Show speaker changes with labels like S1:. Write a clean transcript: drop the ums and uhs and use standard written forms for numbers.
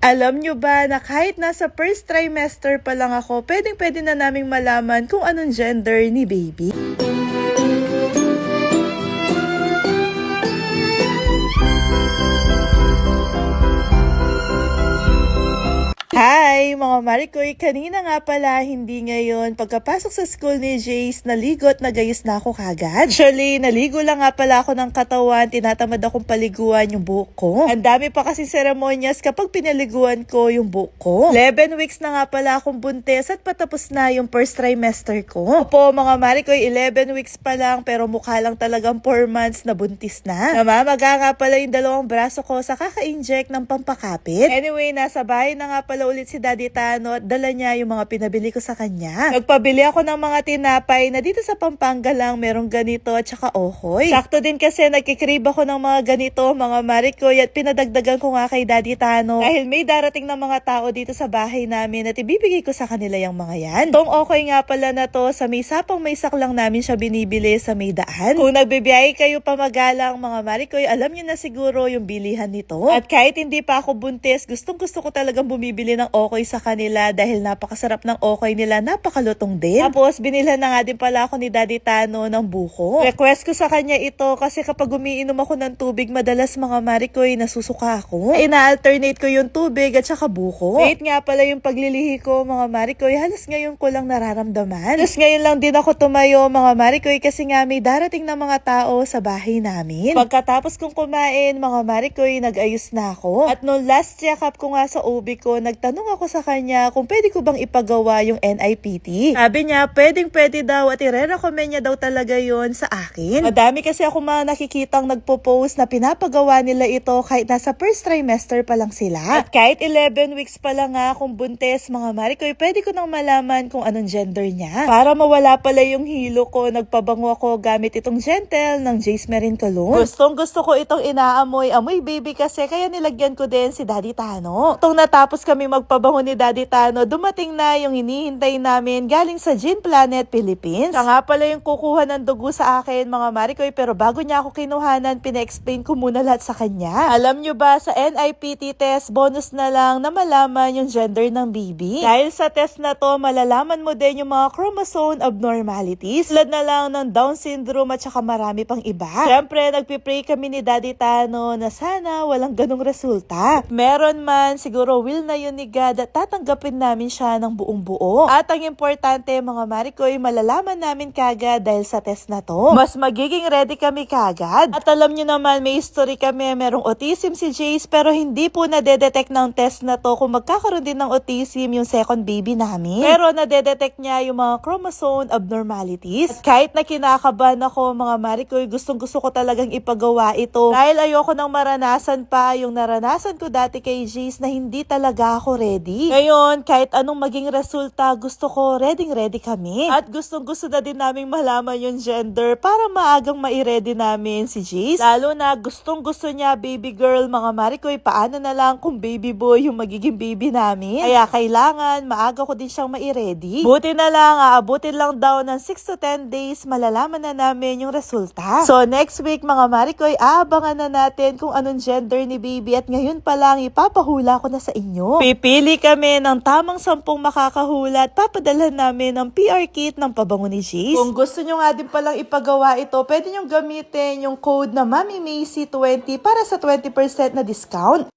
S1: Alam nyo ba na kahit nasa first trimester pa lang ako, pwedeng-pwede na naming malaman kung anong gender ni baby? Hi mga Marikoy! Kanina nga pala, hindi ngayon. Pagkapasok sa school ni Jace, naligot, nagayos na ako kagad. Actually, naligo lang nga pala ako ng katawan, tinatamad akong paliguan yung buhok ko. Ang dami pa kasi seremonyas kapag pinaliguan ko yung buhok ko. 11 weeks na nga pala akong buntis at patapos na yung first trimester ko. Opo mga Marikoy, 11 weeks pa lang pero mukha lang talagang 4 months na buntis na. Namamaga nga pala yung dalawang braso ko sa kaka-inject ng pampakapit. Anyway, nasa bahay na nga pala ulit si Daddy Tano at dala niya yung mga pinabili ko sa kanya. Nagpabili ako ng mga tinapay na dito sa Pampanga lang merong ganito at saka ohoy. Sakto din kasi nagkikrib ako ng mga ganito mga Marikoy at pinadagdagan ko nga kay Daddy Tano dahil may darating na mga tao dito sa bahay namin at ibibigay ko sa kanila yung mga yan. Itong okoy nga pala na to sa may sapang may sak lang namin siya binibili sa may daan. Kung nagbibiyahe kayo pamagalang mga Marikoy, alam niyo na siguro yung bilihan nito. At kahit hindi pa ako buntis, gustong gusto ko talagang bumibili ng okoy sa kanila dahil napakasarap ng okoy nila, napakalutong din. Tapos binilhan na nga din pala ako ni Daddy Tano ng buko. Request ko sa kanya ito kasi kapag umiinom ako ng tubig, madalas mga Marikoy nasusuka ako. Ina-alternate ko yung tubig at saka buko. Wait nga pala yung paglilihi ko mga Marikoy, halos ngayon ko lang nararamdaman. Halos ngayon lang din ako tumayo mga Marikoy kasi nga may darating na mga tao sa bahay namin. Pagkatapos kong kumain mga Marikoy, nag-ayos na ako. At nung last check-up ko nga sa OB ko, nagtanong ako sa kanya kung pwede ko bang ipagawa yung NIPT. Sabi niya, pwedeng-pwede daw at i-recommend niya daw talaga yon sa akin. Madami kasi ako mga nakikitang nagpo-post na pinapagawa nila ito kahit nasa first trimester pa lang sila. At kahit 11 weeks pa lang nga akong buntis mga Marikoy, pwede ko nang malaman kung anong gender niya. Para mawala pala yung hilo ko, nagpabango ako gamit itong Gentle ng Jace Merin Cologne. Gustong gusto ko itong inaamoy, amoy baby kasi kaya nilagyan ko din si Daddy Tano. Itong natapos kami magpabango ni Daddy Tano, dumating na yung hinihintay namin galing sa Gene Planet Philippines. Siya nga pala yung kukuha ng dugo sa akin mga Marikoy, pero bago niya ako kinuhanan, pina-explain ko muna lahat sa kanya. Alam nyo ba, sa NIPT test, bonus na lang na malaman yung gender ng baby. Dahil sa test na to, malalaman mo din yung mga chromosome abnormalities, tulad na lang ng Down syndrome at saka marami pang iba. Siyempre, nagpipray kami ni Daddy Tano na sana walang ganong resulta. Meron man, siguro will na yun ni God at tatanggapin namin siya ng buong buo. At ang importante mga Marikoy, malalaman namin kagad dahil sa test na to. Mas magiging ready kami kagad. At alam nyo naman, may history kami, merong autism si Jace pero hindi po nadedetect ng test na to kung magkakaroon din ng autism yung second baby namin. Pero nadedetect niya yung mga chromosome abnormalities. At kahit na kinakabahan ako mga Marikoy, gustong gusto ko talagang ipagawa ito dahil ayoko nang maranasan pa yung naranasan ko dati kay Jace na hindi talaga ako ready. Ngayon, kahit anong maging resulta, gusto ko ready kami. At gustong-gusto na din naming malaman yung gender para maagang mai-ready namin si Jace. Lalo na gustong-gusto niya baby girl mga Marikoy, paano na lang kung baby boy yung magiging baby namin. Kaya kailangan maaga ko din siyang mai-ready. Buti na lang, aabutin lang daw ng 6 to 10 days, malalaman na namin yung resulta. So next week mga Marikoy, aabangan na natin kung anong gender ni baby at ngayon pa lang ipapahula ko na sa inyo. Pipili kami ng tamang 10 makakahula at papadala namin ng PR kit ng pabango ni Jace. Kung gusto nyo nga din palang ipagawa ito, pwede nyo gamitin yung code na Mami Macy 20 para sa 20% na discount.